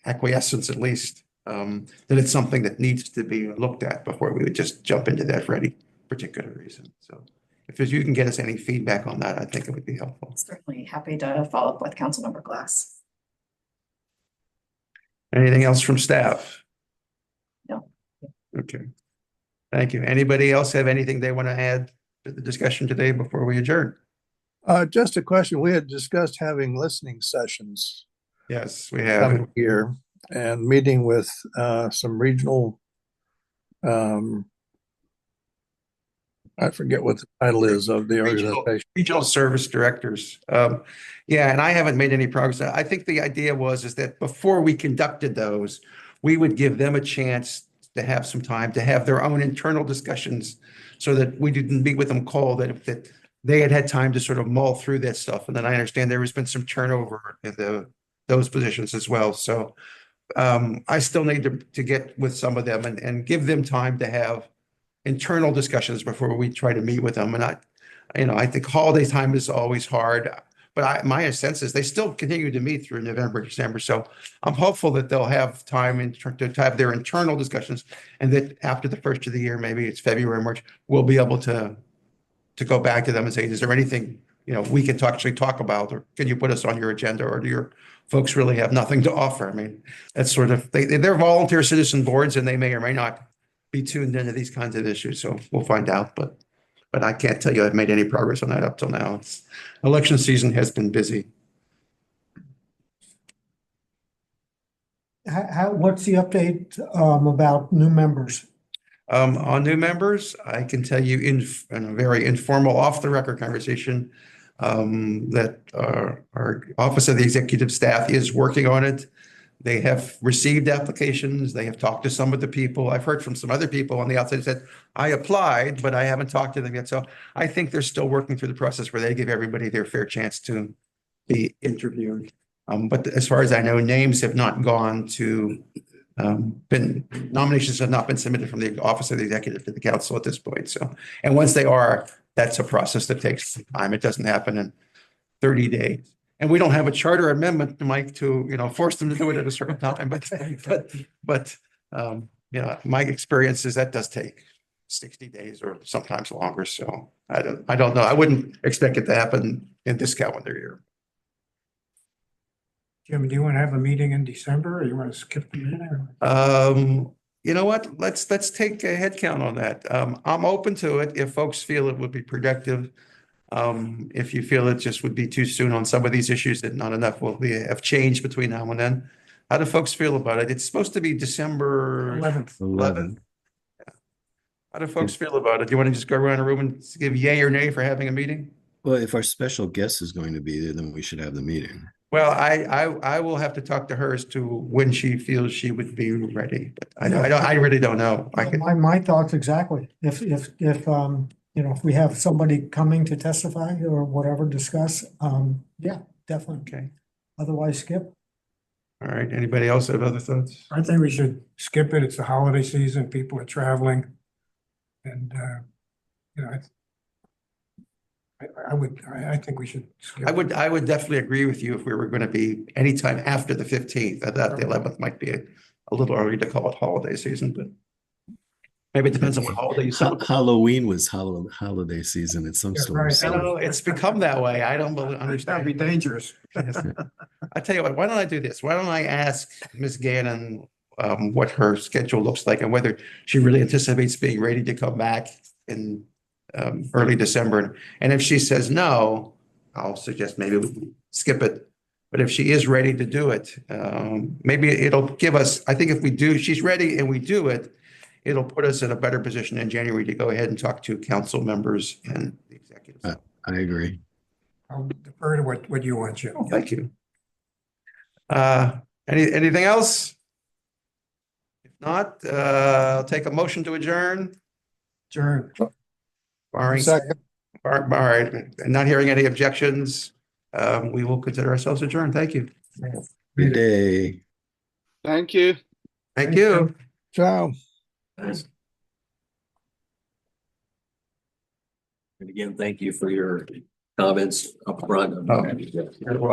acquiescence at least, that it's something that needs to be looked at before we would just jump into that for any particular reason. So if you can get us any feedback on that, I think it would be helpful. Certainly happy to follow up with Councilmember Glass. Anything else from staff? No. Okay. Thank you. Anybody else have anything they want to add to the discussion today before we adjourn? Just a question. We had discussed having listening sessions Yes, we have. coming here and meeting with some regional, I forget what the title is of the organization. Regional service directors. Yeah, and I haven't made any progress. I think the idea is that before we conducted those, we would give them a chance to have some time to have their own internal discussions so that we didn't meet with them cold, that they had time to sort of mull through that stuff. And then I understand there has been some turnover in those positions as well. So I still need to get with some of them and give them time to have internal discussions before we try to meet with them. And I think holiday time is always hard, but my sense is they still continue to meet through November, December. So I'm hopeful that they'll have time to have their internal discussions, and that after the first of the year, maybe it's February, March, we'll be able to go back to them and say, is there anything, we can actually talk about, or can you put us on your agenda, or do your folks really have nothing to offer? I mean, that's sort of, they're volunteer citizen boards, and they may or may not be tuned into these kinds of issues. So we'll find out, but I can't tell you I've made any progress on that up till now. Election season has been busy. What's the update about new members? On new members, I can tell you in a very informal, off-the-record conversation that our Office of the Executive Staff is working on it. They have received applications. They have talked to some of the people. I've heard from some other people on the outside who said, I applied, but I haven't talked to them yet. So I think they're still working through the process where they give everybody their fair chance to be interviewed. But as far as I know, names have not gone to, nominations have not been submitted from the Office of the Executive to the Council at this point. So, and once they are, that's a process that takes some time. It doesn't happen in 30 days. And we don't have a charter amendment, Mike, to, force them to do it at a certain time, but my experience is that does take 60 days or sometimes longer. So I don't know. I wouldn't expect it to happen in this calendar year. Jim, do you want to have a meeting in December, or you want to skip the meeting? You know what? Let's take a head count on that. I'm open to it if folks feel it would be productive. If you feel it just would be too soon on some of these issues, that not enough will have changed between now and then. How do folks feel about it? It's supposed to be December 11th. Yeah. How do folks feel about it? Do you want to just go around the room and give yay or nay for having a meeting? Well, if our special guest is going to be there, then we should have the meeting. Well, I will have to talk to her as to when she feels she would be ready, but I really don't know. My thoughts exactly. If if we have somebody coming to testify or whatever, discuss, yeah, definitely. Okay. Otherwise, skip. All right. Anybody else have other thoughts? I think we should skip it. It's the holiday season. People are traveling. And, I think we should skip I would definitely agree with you if we were going to be anytime after the 15th. I thought the 11th might be a little early to call it holiday season, but maybe it depends on what holiday you celebrate. Halloween was holiday season at some stores. right. I know it's become that way. I don't understand. That'd be dangerous. I tell you what, why don't I do this? Why don't I ask Ms. Gannon what her schedule looks like and whether she really anticipates being ready to come back in early December. And if she says no, I'll suggest maybe we skip it. But if she is ready to do it, maybe it'll give us, I think if we do, she's ready and we do it, it'll put us in a better position in January to go ahead and talk to council members and the executives. I agree. I'll defer to what you want, Jim. Thank you. Anything else? If not, I'll take a motion to adjourn. Adjourn. Barring, Second. all right, not hearing any objections, we will consider ourselves adjourned. Thank you. Good day. Thank you. Thank you. Ciao. And again, thank you for your comments up front. Oh.